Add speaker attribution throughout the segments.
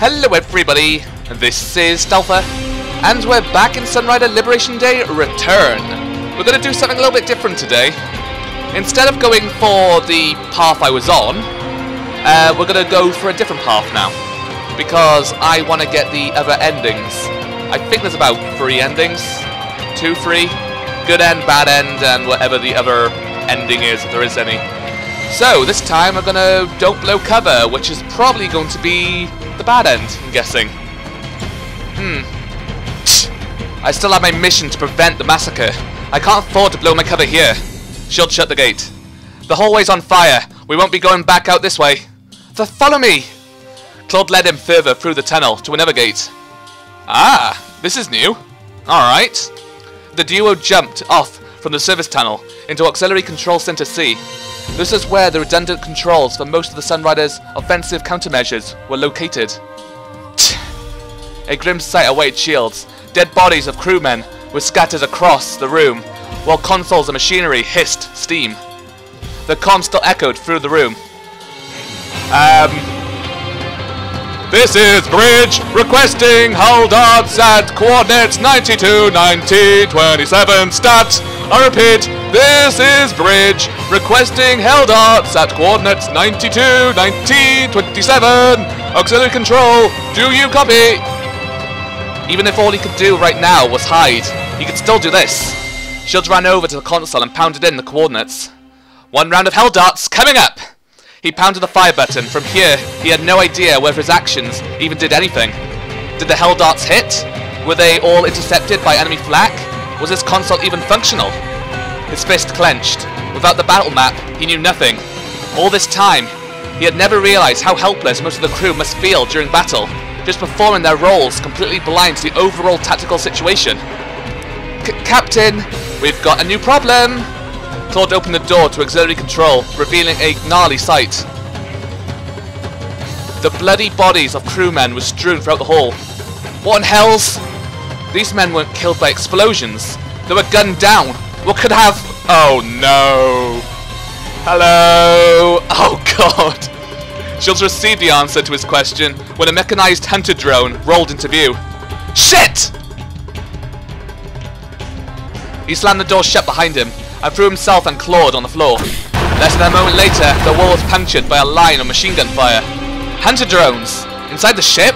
Speaker 1: Hello everybody, this is Stelfer, and we're back in Sunrider Liberation Day Return. We're going to do something a little bit different today. Instead of going for the path I was on, we're going to go for a different path now. Because I want to get the other endings. I think there's about 3 endings. 2, 3. Good end, bad end, and whatever the other ending is, if there is any. So, this time we're going to don't blow cover, which is probably going to be the bad end, I'm guessing. I still have my mission to prevent the massacre. I can't afford to blow my cover here. She'll shut the gate. The hallway's on fire. We won't be going back out this way. Follow me! Claude led him further through the tunnel to another gate. Ah, this is new. Alright. The duo jumped off from the service tunnel into Auxiliary Control Center C. This is where the redundant controls for most of the Sunrider's offensive countermeasures were located. A grim sight awaited shields. Dead bodies of crewmen were scattered across the room, while consoles and machinery hissed steam. The comm still echoed through the room. This is Bridge, requesting hull dots at coordinates 92, 90, 27, stat. I repeat, this is Bridge, requesting hull dots at coordinates 92, 90, 27. Auxiliary control, do you copy? Even if all he could do right now was hide, he could still do this. Shields ran over to the console and pounded in the coordinates. 1 round of hell darts coming up! He pounded the fire button. From here, he had no idea whether his actions even did anything. Did the hell darts hit? Were they all intercepted by enemy flak? Was his console even functional? His fist clenched. Without the battle map, he knew nothing. All this time, he had never realized how helpless most of the crew must feel during battle, just performing their roles completely blind to the overall tactical situation. Captain, we've got a new problem! Claude opened the door to auxiliary control, revealing a gnarly sight. The bloody bodies of crewmen were strewn throughout the hall. What in hell's? These men weren't killed by explosions. They were gunned down. What could have... Oh no. Hello. Oh god. Shields received the answer to his question when a mechanized hunter drone rolled into view. Shit! He slammed the door shut behind him and threw himself and Claude on the floor. Less than a moment later, the wall was punctured by a line of machine gun fire. Hunter drones! Inside the ship?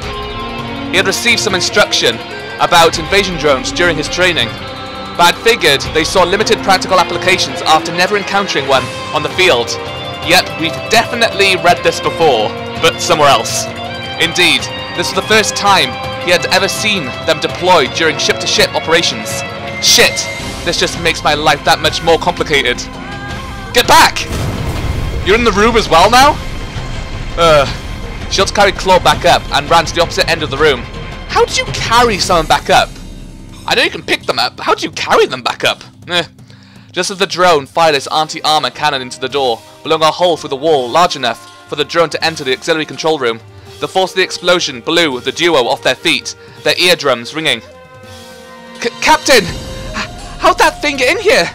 Speaker 1: He had received some instruction about invasion drones during his training, but had figured they saw limited practical applications after never encountering one on the field. Yet we've definitely read this before, but somewhere else. Indeed, this was the first time he had ever seen them deployed during ship-to-ship operations. Shit! This just makes my life that much more complicated. Get back! You're in the room as well now? Shields carried Claude back up and ran to the opposite end of the room. How do you carry someone back up? I know you can pick them up, but how do you carry them back up? Just as the drone fired its anti-armor cannon into the door, blowing a hole through the wall large enough for the drone to enter the auxiliary control room, the force of the explosion blew the duo off their feet, their eardrums ringing. Captain! How'd that thing get in here?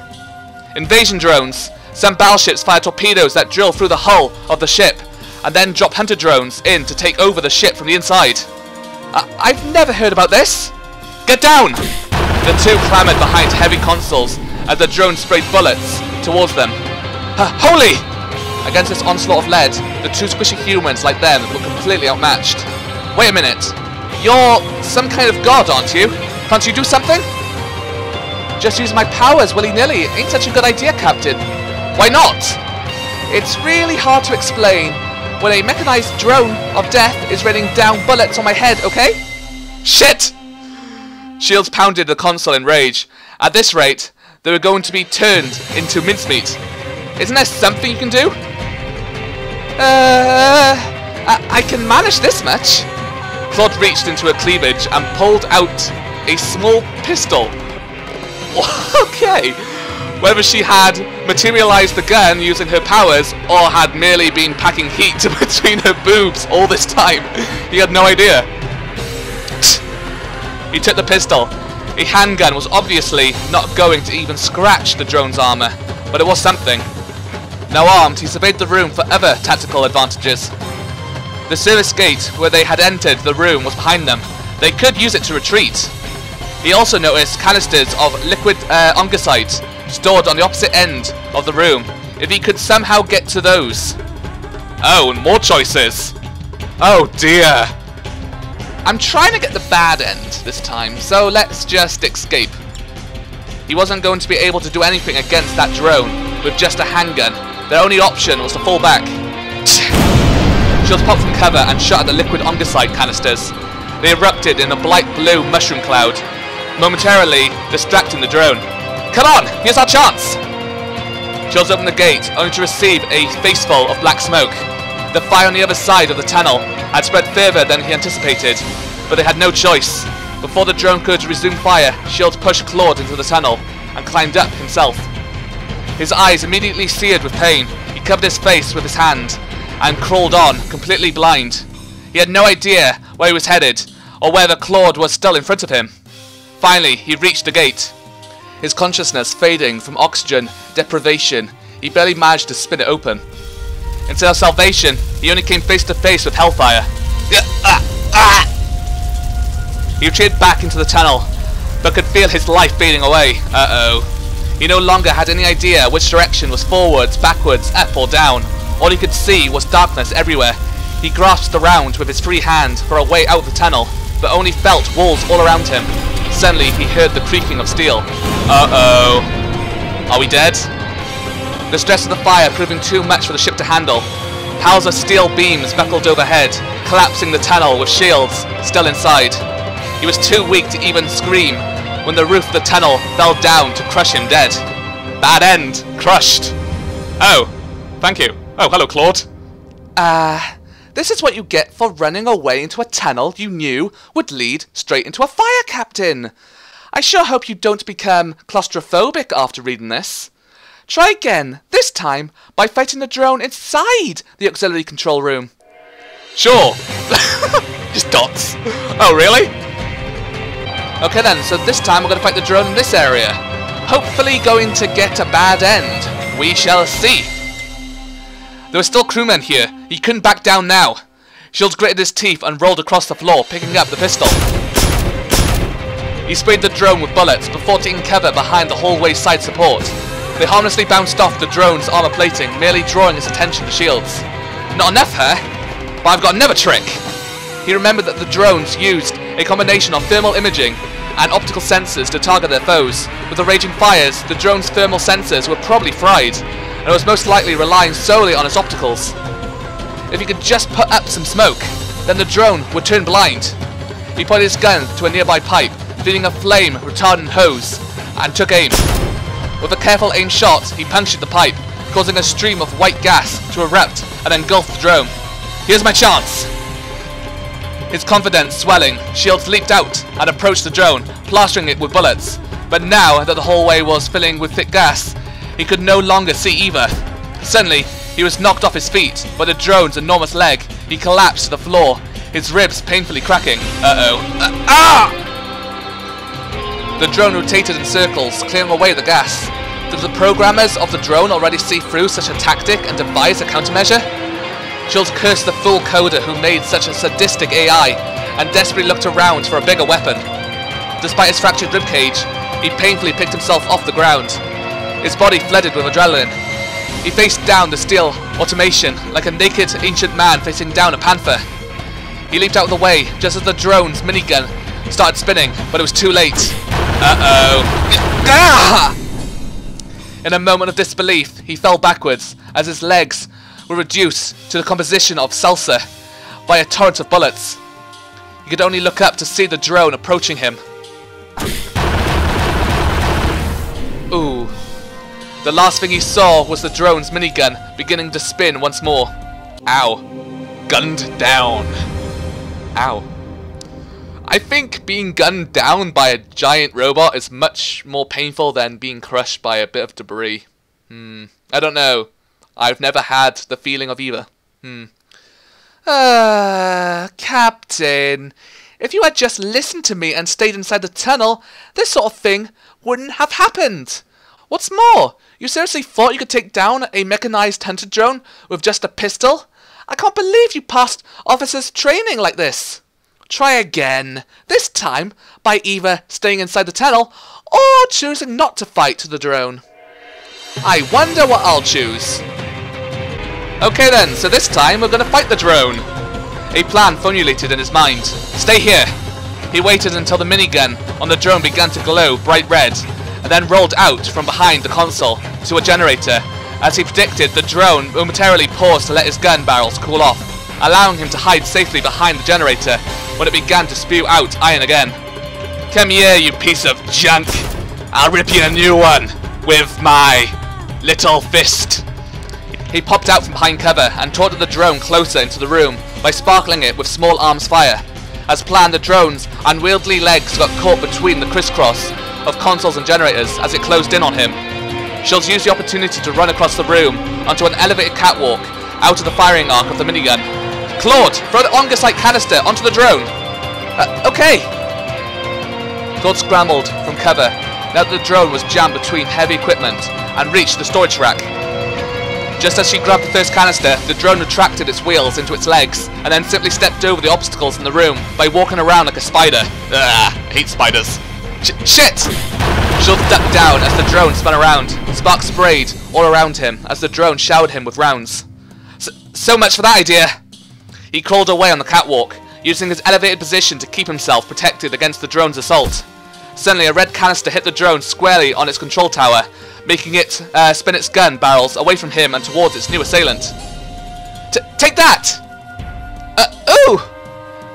Speaker 1: Invasion drones. Some battleships fire torpedoes that drill through the hull of the ship, and then drop hunter drones in to take over the ship from the inside. I've never heard about this. Get down! The two clamoured behind heavy consoles as the drone sprayed bullets towards them. Holy! Against this onslaught of lead, the two squishy humans like them were completely outmatched. Wait a minute. You're some kind of god, aren't you? Can't you do something? Just use my powers willy-nilly ain't such a good idea, Captain. Why not? It's really hard to explain when a mechanized drone of death is raining down bullets on my head, okay? Shit! Shields pounded the console in rage. At this rate, they were going to be turned into mincemeat. Isn't there something you can do? I can manage this much. Claude reached into her cleavage and pulled out a small pistol. Okay, whether she had materialized the gun using her powers or had merely been packing heat between her boobs all this time, he had no idea. He took the pistol. A handgun was obviously not going to even scratch the drone's armor, but it was something. Now armed, he surveyed the room for other tactical advantages. The service gate where they had entered the room was behind them. They could use it to retreat. He also noticed canisters of liquid ongicide stored on the opposite end of the room. If he could somehow get to those. Oh, and more choices. Oh dear. I'm trying to get the bad end this time, so let's just escape. He wasn't going to be able to do anything against that drone with just a handgun. Their only option was to fall back. Shields popped from cover and shot at the liquid ongicide canisters. They erupted in a bright blue mushroom cloud, momentarily distracting the drone. Come on, here's our chance! Shields opened the gate, only to receive a faceful of black smoke. The fire on the other side of the tunnel had spread further than he anticipated, but they had no choice. Before the drone could resume fire, Shields pushed Claude into the tunnel and climbed up himself. His eyes immediately seared with pain. He covered his face with his hand and crawled on, completely blind. He had no idea where he was headed, or whether Claude was still in front of him. Finally, he reached the gate. His consciousness fading from oxygen deprivation, he barely managed to spin it open. Instead of salvation, he only came face to face with hellfire. He retreated back into the tunnel, but could feel his life fading away. He no longer had any idea which direction was forwards, backwards, up or down. All he could see was darkness everywhere. He grasped around with his free hand for a way out of the tunnel, but only felt walls all around him. Suddenly, he heard the creaking of steel. Are we dead? The stress of the fire proving too much for the ship to handle. Piles of steel beams buckled overhead, collapsing the tunnel with shields still inside. He was too weak to even scream when the roof of the tunnel fell down to crush him dead. Bad end. Crushed. Oh, thank you. Oh, hello, Claude.
Speaker 2: This is what you get for running away into a tunnel you knew would lead straight into a fire, Captain. I sure hope you don't become claustrophobic after reading this. Try again, this time by fighting the drone inside the auxiliary control room.
Speaker 1: Sure. Just dots. Oh, really?
Speaker 2: Okay then, so this time we're going to fight the drone in this area. Hopefully going to get a bad end.
Speaker 1: We shall see. There were still crewmen here. He couldn't back down now. Shields gritted his teeth and rolled across the floor, picking up the pistol. He sprayed the drone with bullets before taking cover behind the hallway's side support. They harmlessly bounced off the drone's armor plating, merely drawing his attention to Shields. Not enough, huh? But I've got another trick. He remembered that the drones used a combination of thermal imaging and optical sensors to target their foes. With the raging fires, the drone's thermal sensors were probably fried, and it was most likely relying solely on its opticals. If he could just put up some smoke, then the drone would turn blind. He pointed his gun to a nearby pipe, feeding a flame retardant hose, and took aim. With a careful aim shot, he punctured the pipe, causing a stream of white gas to erupt and engulf the drone. Here's my chance! His confidence swelling, Shields leaped out and approached the drone, plastering it with bullets. But now that the hallway was filling with thick gas, he could no longer see either. Suddenly, he was knocked off his feet by the drone's enormous leg. He collapsed to the floor, his ribs painfully cracking. The drone rotated in circles, clearing away the gas. Did the programmers of the drone already see through such a tactic and devise a countermeasure? Shields cursed the fool coder who made such a sadistic AI, and desperately looked around for a bigger weapon. Despite his fractured ribcage, he painfully picked himself off the ground. His body flooded with adrenaline. He faced down the steel automation like a naked ancient man facing down a panther. He leaped out of the way just as the drone's minigun started spinning, but it was too late. In a moment of disbelief, he fell backwards as his legs were reduced to the composition of salsa by a torrent of bullets. He could only look up to see the drone approaching him. Ooh. The last thing he saw was the drone's minigun beginning to spin once more. Ow. Gunned down. Ow. I think being gunned down by a giant robot is much more painful than being crushed by a bit of debris. I don't know. I've never had the feeling of either. Captain, if you had just listened to me and stayed inside the tunnel, this sort of thing wouldn't have happened. What's more, you seriously thought you could take down a mechanized hunter drone with just a pistol?
Speaker 2: I can't believe you passed officer's training like this. Try again, this time by either staying inside the tunnel or choosing not to fight the drone. I wonder what I'll choose. Okay then, so this time we're gonna fight the drone. A plan formulated in his mind. Stay here. He waited until the minigun on the drone began to glow bright red, and then rolled out from behind the console to a generator. As he predicted, the drone momentarily paused to let his gun barrels cool off, allowing him to hide safely behind the generator when it began to spew out iron again. Come here, you piece of junk. I'll rip you a new one with my little fist. He popped out from behind cover and taunted the drone closer into the room by sparkling it with small arms fire. As planned, the drone's unwieldy legs got caught between the crisscross of consoles and generators as it closed in on him. Shields used the opportunity to run across the room onto an elevated catwalk out of the firing arc of the minigun. Claude, throw the Ongasite canister onto the drone. Okay. Claude scrambled from cover now that the drone was jammed between heavy equipment and reached the storage rack. Just as she grabbed the first canister, the drone retracted its wheels into its legs and then simply stepped over the obstacles in the room by walking around like a spider. I hate spiders. Shit! Shields ducked down as the drone spun around. Sparks sprayed all around him as the drone showered him with rounds. So much for that idea! He crawled away on the catwalk, using his elevated position to keep himself protected against the drone's assault. Suddenly, a red canister hit the drone squarely on its control tower, making it spin its gun barrels away from him and towards its new assailant. Take that! Ooh!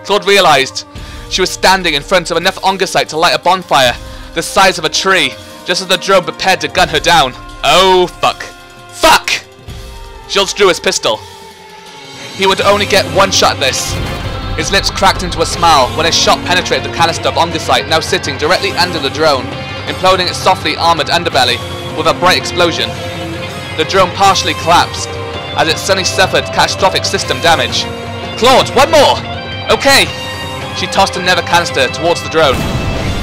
Speaker 2: Claude realised she was standing in front of enough Ongasite to light a bonfire the size of a tree, just as the drone prepared to gun her down. Oh, fuck. Fuck! Shields drew his pistol. He would only get one shot at this. His lips cracked into a smile when his shot penetrated the canister of Ongasite now sitting directly under the drone, imploding its softly armoured underbelly with a bright explosion. The drone partially collapsed as it suddenly suffered catastrophic system damage. Claude, one more! Okay! She tossed another canister towards the drone.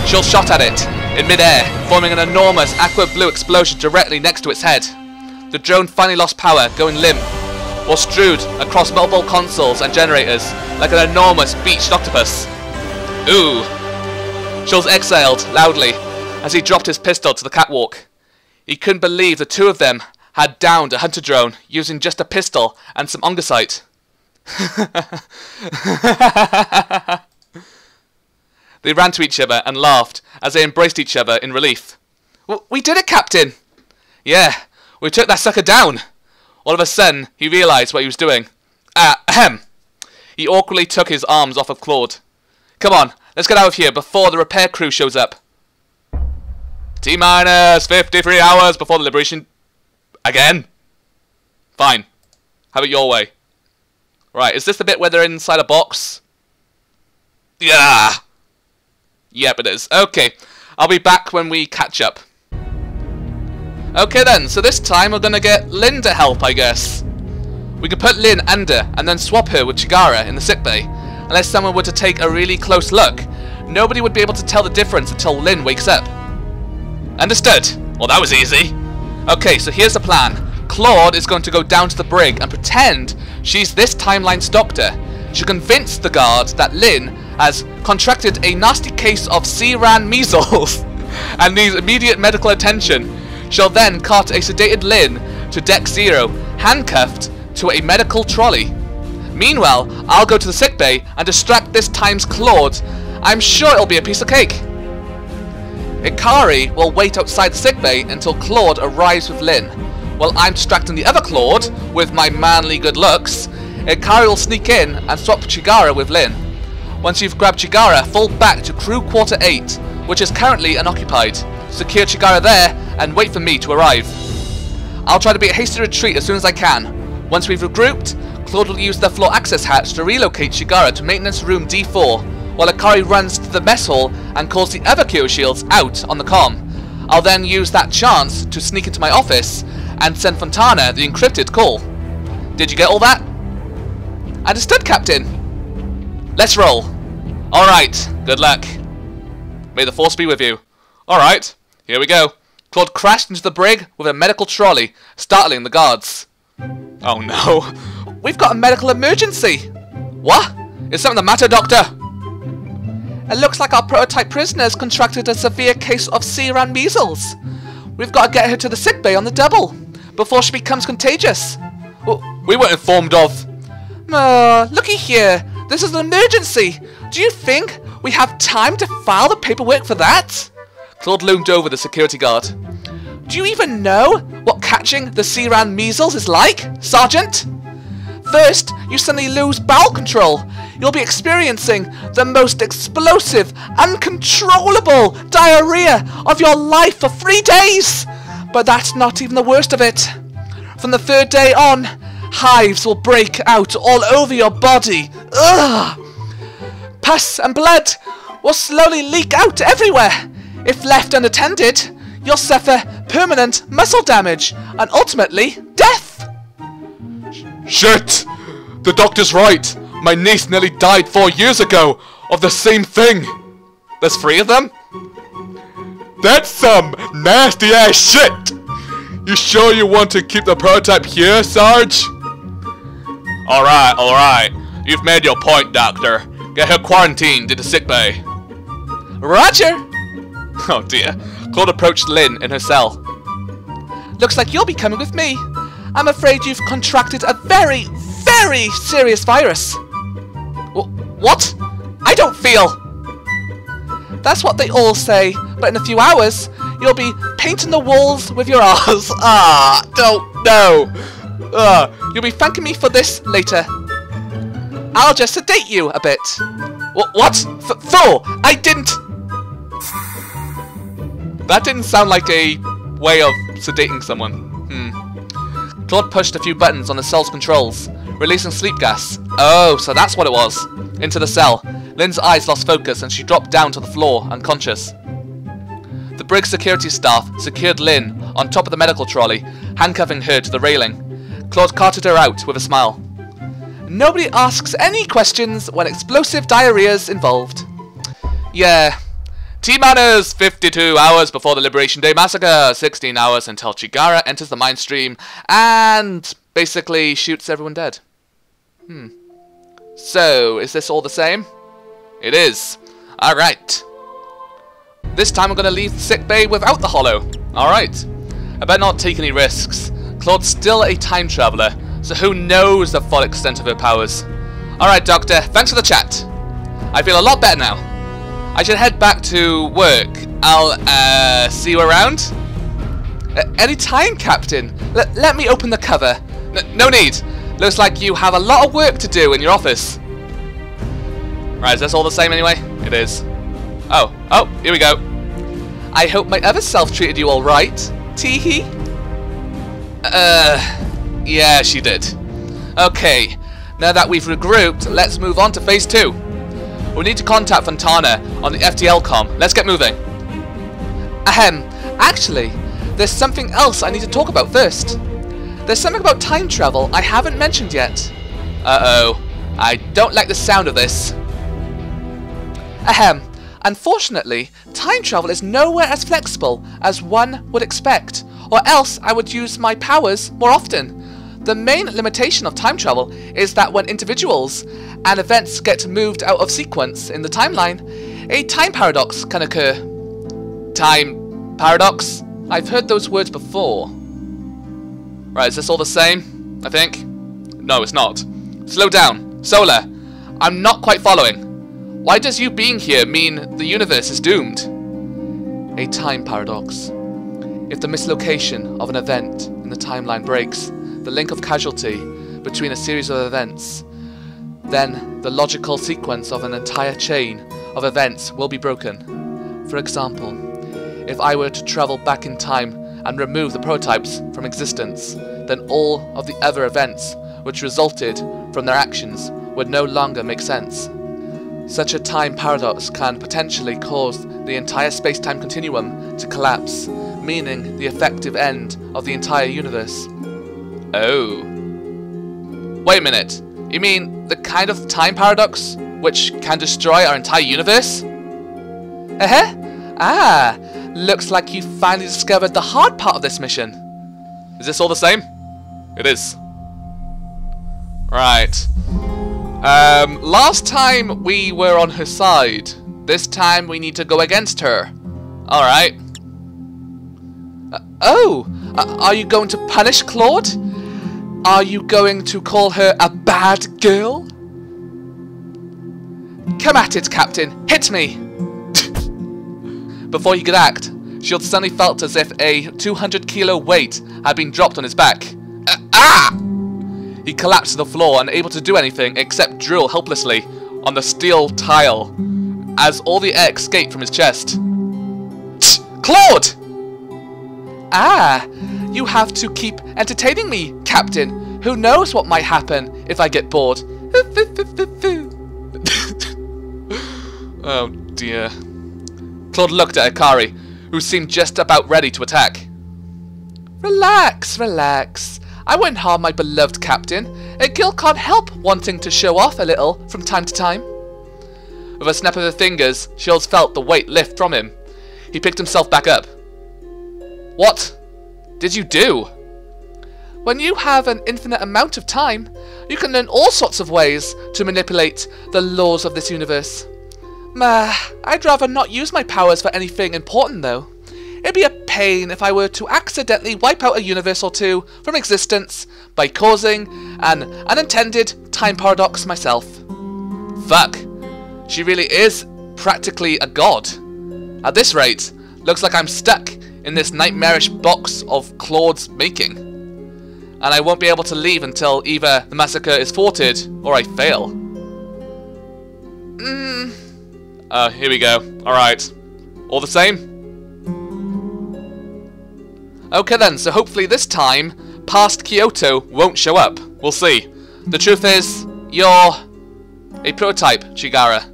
Speaker 2: Shields shot at it in mid-air, forming an enormous aqua blue explosion directly next to its head. The drone finally lost power, going limp, or strewed across multiple consoles and generators like an enormous beached octopus. Ooh! Shields exhaled loudly as he dropped his pistol to the catwalk. He couldn't believe the two of them had downed a hunter drone using just a pistol and some Ongasite. They ran to each other and laughed as they embraced each other in relief. We did it, Captain! Yeah, we took that sucker down! All of a sudden, he realised what he was doing. Ahem! He awkwardly took his arms off of Claude. Come on, let's get out of here before the repair crew shows up. T-minus 53 hours before the liberation... Again? Fine. Have it your way. Right, is this the bit where they're inside a box? Yeah! Yep, it is. Okay, I'll be back when we catch up. Okay then, so this time we're gonna get Lynn to help, I guess. We could put Lynn under and then swap her with Chigara in the sickbay. Unless someone were to take a really close look, nobody would be able to tell the difference until Lynn wakes up. Understood. Well, that was easy. Okay, so here's the plan. Claude is going to go down to the brig and pretend she's this timeline's doctor. She'll convince the guard that Lynn has contracted a nasty case of C-ran measles and needs immediate medical attention. She'll then cart a sedated Lynn to Deck Zero, handcuffed to a medical trolley. Meanwhile, I'll go to the sickbay and distract this time's Claude. I'm sure it'll be a piece of cake. Icari will wait outside the sickbay until Claude arrives with Lynn. While I'm distracting the other Claude with my manly good looks, Icari will sneak in and swap Chigara with Lynn. Once you've grabbed Chigara, fall back to crew quarter 8, which is currently unoccupied. Secure Chigara there and wait for me to arrive. I'll try to be a hasty retreat as soon as I can. Once we've regrouped, Claude will use the floor access hatch to relocate Chigara to maintenance room D4, while Icari runs to the mess hall and calls the other Kyo shields out on the comm. I'll then use that chance to sneak into my office and send Fontana the encrypted call. Did you get all that? Understood, Captain. Let's roll. Alright, good luck. May the force be with you. Alright, here we go. Claude crashed into the brig with a medical trolley, startling the guards. Oh no. we've got a medical emergency.
Speaker 1: What? Is something the matter, Doctor?
Speaker 2: It looks like our prototype prisoner has contracted a severe case of C-ran measles. We've got to get her to the sick bay on the double before she becomes contagious.
Speaker 1: We weren't informed of...
Speaker 2: Looky here. This is an emergency. Do you think we have time to file the paperwork for that?
Speaker 1: Claude loomed over the security guard.
Speaker 2: Do you even know what catching the C-ran measles is like, Sergeant? First, you suddenly lose bowel control. You'll be experiencing the most explosive, uncontrollable diarrhea of your life for 3 days. But that's not even the worst of it. From the 3rd day on, hives will break out all over your body. Ugh! Pus and blood will slowly leak out everywhere. If left unattended, you'll suffer permanent muscle damage and ultimately death.
Speaker 1: Shit! The doctor's right. My niece nearly died 4 years ago of the same thing. There's 3 of them? That's some nasty ass shit! You sure you want to keep the prototype here, Sarge? Alright. You've made your point, Doctor. Get her quarantined into sickbay.
Speaker 2: Roger!
Speaker 1: Oh dear. Claude approached Lynn in her cell.
Speaker 2: Looks like you'll be coming with me. I'm afraid you've contracted a very, very serious virus.
Speaker 1: What? I don't feel...
Speaker 2: That's what they all say, but in a few hours, you'll be painting the walls with your arse. You'll be thanking me for this later. I'll just sedate you a bit.
Speaker 1: What? Thor! I didn't... That didn't sound like a way of sedating someone. Claude pushed a few buttons on the cell's controls, releasing sleep gas. Oh, so that's what it was. Into the cell. Lynn's eyes lost focus and she dropped down to the floor, unconscious. The brig's security staff secured Lynn on top of the medical trolley, handcuffing her to the railing. Claude carted her out with a smile.
Speaker 2: Nobody asks any questions when explosive diarrhea's involved.
Speaker 1: Yeah. T-minus 52 hours before the Liberation Day massacre, 16 hours until Chigara enters the mine stream and basically shoots everyone dead. So, is this all the same? It is. Alright. This time I'm going to leave the sick bay without the hollow. Alright. I better not take any risks. Claude's still a time traveller, so who knows the full extent of her powers. Alright, Doctor, thanks for the chat. I feel a lot better now. I should head back to work. I'll, see you around?
Speaker 2: Any time, Captain. Let me open the cover.
Speaker 1: No need. Looks like you have a lot of work to do in your office. Right, is this all the same anyway? It is. Oh, here we go.
Speaker 2: I hope my other self treated you all right. Teehee.
Speaker 1: Yeah, she did. Okay, now that we've regrouped, let's move on to phase 2. We need to contact Fontana on the FTL comm. Let's get moving.
Speaker 2: Actually, there's something else I need to talk about first. There's something about time travel I haven't mentioned yet.
Speaker 1: Uh-oh. I don't like the sound of this.
Speaker 2: Unfortunately, time travel is nowhere as flexible as one would expect, or else I would use my powers more often. The main limitation of time travel is that when individuals and events get moved out of sequence in the timeline, a time paradox can occur.
Speaker 1: Time paradox?
Speaker 2: I've heard those words before.
Speaker 1: Right, is this all the same? I think? No, it's not. Slow down. Solar, I'm not quite following. Why does you being here mean the universe is doomed?
Speaker 2: A time paradox. If the mislocation of an event in the timeline breaks the link of causality between a series of events, then the logical sequence of an entire chain of events will be broken. For example, if I were to travel back in time and remove the prototypes from existence, then all of the other events which resulted from their actions would no longer make sense. Such a time paradox can potentially cause the entire space-time continuum to collapse, meaning the effective end of the entire universe.
Speaker 1: Oh. Wait a minute. You mean the kind of time paradox which can destroy our entire universe?
Speaker 2: Looks like you finally discovered the hard part of this mission.
Speaker 1: Is this all the same? It is. Right. Last time we were on her side. This time we need to go against her. Alright. Are you going to punish Claude? Are you going to call her a bad girl? Come at it, Captain. Hit me! Before he could act, Shield suddenly felt as if a 200-kilo weight had been dropped on his back. Ah! He collapsed to the floor, unable to do anything except drool helplessly on the steel tile as all the air escaped from his chest. Claude! Ah, you have to keep entertaining me, Captain. Who knows what might happen if I get bored? Oh dear. Claude looked at Icari, who seemed just about ready to attack. Relax, relax. I won't harm my beloved Captain. A girl can't help wanting to show off a little from time to time. With a snap of her fingers, Shields felt the weight lift from him. He picked himself back up. What did you do? When you have an infinite amount of time, you can learn all sorts of ways to manipulate the laws of this universe. I'd rather not use my powers for anything important, though. It'd be a pain if I were to accidentally wipe out a universe or two from existence by causing an unintended time paradox myself. Fuck. She really is practically a god. At this rate, looks like I'm stuck in this nightmarish box of Claude's making. And I won't be able to leave until either the massacre is thwarted or I fail. Here we go. Alright. All the same? Okay then, so hopefully this time, past Kyoto won't show up. We'll see. The truth is, you're a prototype, Chigara.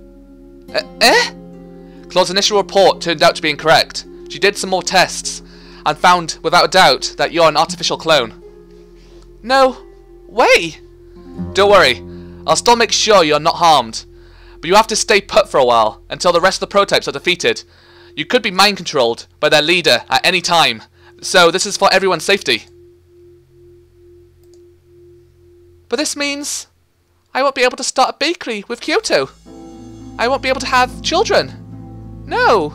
Speaker 1: Claude's initial report turned out to be incorrect. She did some more tests, and found without a doubt that you're an artificial clone. No way! Don't worry, I'll still make sure you're not harmed. But you have to stay put for a while, until the rest of the prototypes are defeated. You could be mind-controlled by their leader at any time. So this is for everyone's safety. But this means I won't be able to start a bakery with Kyoto. I won't be able to have children. No.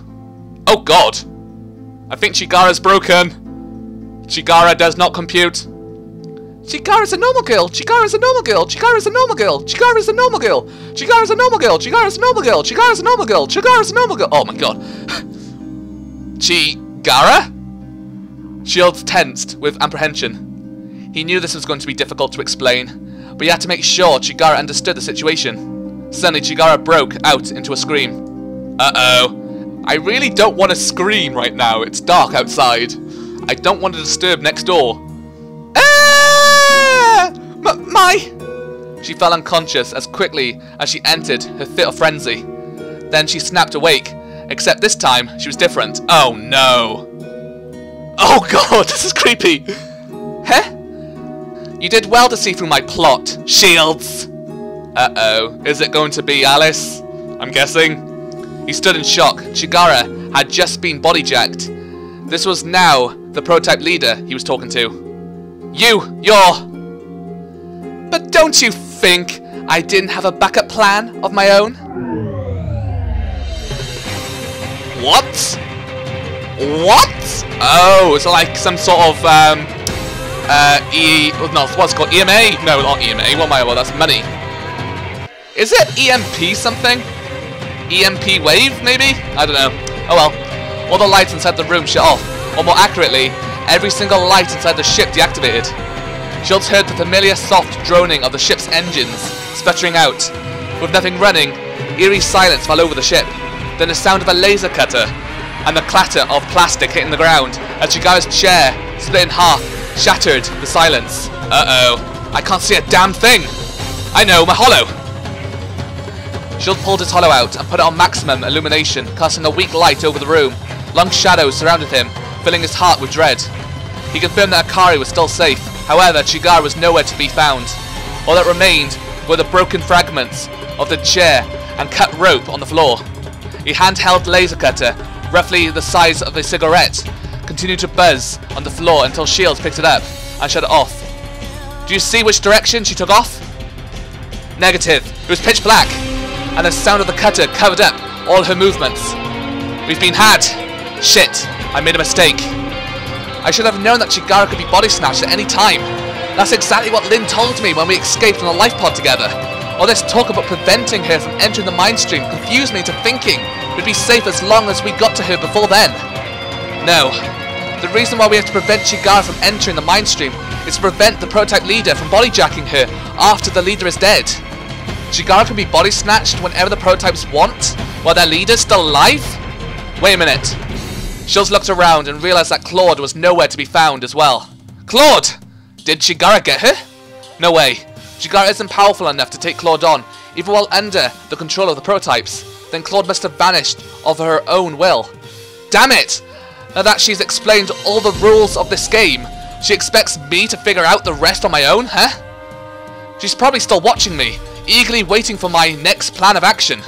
Speaker 1: Oh god. I think Chigara's broken. Chigara does not compute. Chigara's a normal girl. Chigara's a normal girl. Chigara's a normal girl. Chigara's a normal girl. Chigara's a normal girl. Chigara's a normal girl. Chigara's a normal girl. Chigara's a normal girl. Oh my god. Chigara? Shields tensed with apprehension. He knew this was going to be difficult to explain, but he had to make sure Chigara understood the situation. Suddenly, Chigara broke out into a scream. Uh-oh. I really don't want to scream right now. It's dark outside. I don't want to disturb next door. Ah! She fell unconscious as quickly as she entered her fit of frenzy. Then she snapped awake, except this time she was different. Oh no. Oh god, this is creepy. Huh? You did well to see through my plot, Shields. Uh-oh. Is it going to be Alice? I'm guessing. He stood in shock. Chigara had just been body-jacked. This was now the prototype leader he was talking to. You're... But don't you think I didn't have a backup plan of my own? What? What? Oh, it's like some sort of, what's it called? EMA? No, not EMA. What am I? Well, that's money. Is it EMP something? EMP wave, maybe? I don't know. Oh well. All the lights inside the room shut off. Or more accurately, every single light inside the ship deactivated. Shields heard the familiar soft droning of the ship's engines, sputtering out. With nothing running, eerie silence fell over the ship. Then the sound of a laser cutter, and the clatter of plastic hitting the ground as Chigara's chair, split in half, shattered the silence. Uh-oh. I can't see a damn thing. I know, my holo. Shield pulled his holo out and put it on maximum illumination, casting a weak light over the room. Long shadows surrounded him, filling his heart with dread. He confirmed that Icari was still safe. However, Chigara was nowhere to be found. All that remained were the broken fragments of the chair and cut rope on the floor. A handheld laser cutter, roughly the size of a cigarette, continued to buzz on the floor until Shields picked it up and shut it off. Do you see which direction she took off? Negative. It was pitch black. And the sound of the cutter covered up all her movements. We've been had. Shit. I made a mistake. I should have known that Chigara could be body snatched at any time. That's exactly what Lynn told me when we escaped on the life pod together. All this talk about preventing her from entering the mind stream confused me into thinking we'd be safe as long as we got to her before then. No. The reason why we have to prevent Chigara from entering the mind stream is to prevent the prototype leader from bodyjacking her after the leader is dead. Chigara can be body snatched whenever the prototypes want, while their leader's still alive? Wait a minute. Shills looked around and realized that Claude was nowhere to be found as well. Claude! Did Chigara get her? No way. Chigara isn't powerful enough to take Claude on, even while under the control of the prototypes. Then Claude must have vanished of her own will. Damn it! Now that she's explained all the rules of this game, she expects me to figure out the rest on my own, huh? She's probably still watching me, eagerly waiting for my next plan of action.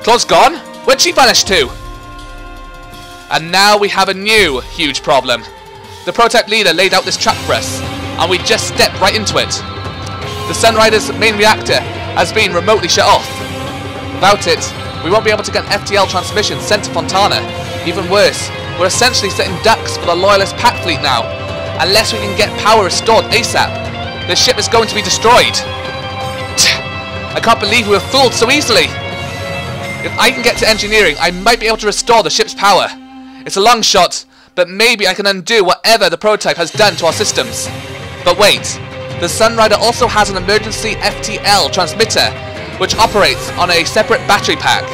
Speaker 1: Claude's gone? Where'd she vanish to? And now we have a new huge problem. The prototype leader laid out this trap for us, and we just stepped right into it. The Sunrider's main reactor has been remotely shut off. Without it, we won't be able to get an FTL transmission sent to Fontana. Even worse, we're essentially setting ducks for the Loyalist Pack fleet now. Unless we can get power restored ASAP, the ship is going to be destroyed. I can't believe we were fooled so easily. If I can get to engineering, I might be able to restore the ship's power. It's a long shot, but maybe I can undo whatever the prototype has done to our systems. But wait, the Sunrider also has an emergency FTL transmitter, which operates on a separate battery pack.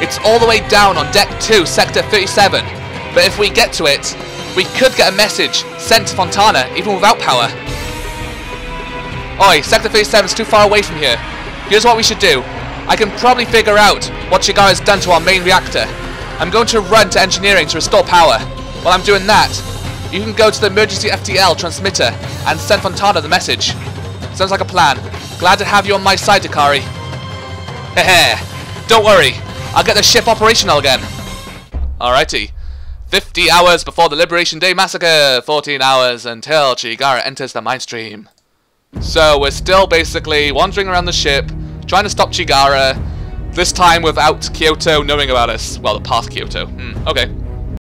Speaker 1: It's all the way down on Deck 2, Sector 37, but if we get to it, we could get a message sent to Fontana even without power. Oi, Sector 37's too far away from here. Here's what we should do. I can probably figure out what Chigara's done to our main reactor. I'm going to run to engineering to restore power. While I'm doing that, you can go to the emergency FTL transmitter and send Fontana the message. Sounds like a plan. Glad to have you on my side, Icari. Hehe. Don't worry. I'll get the ship operational again. Alrighty. 50 hours before the Liberation Day Massacre. 14 hours until Chigara enters the mind stream. So we're still basically wandering around the ship, trying to stop Chigara. This time without Kyoto knowing about us. Well, past Kyoto. Okay.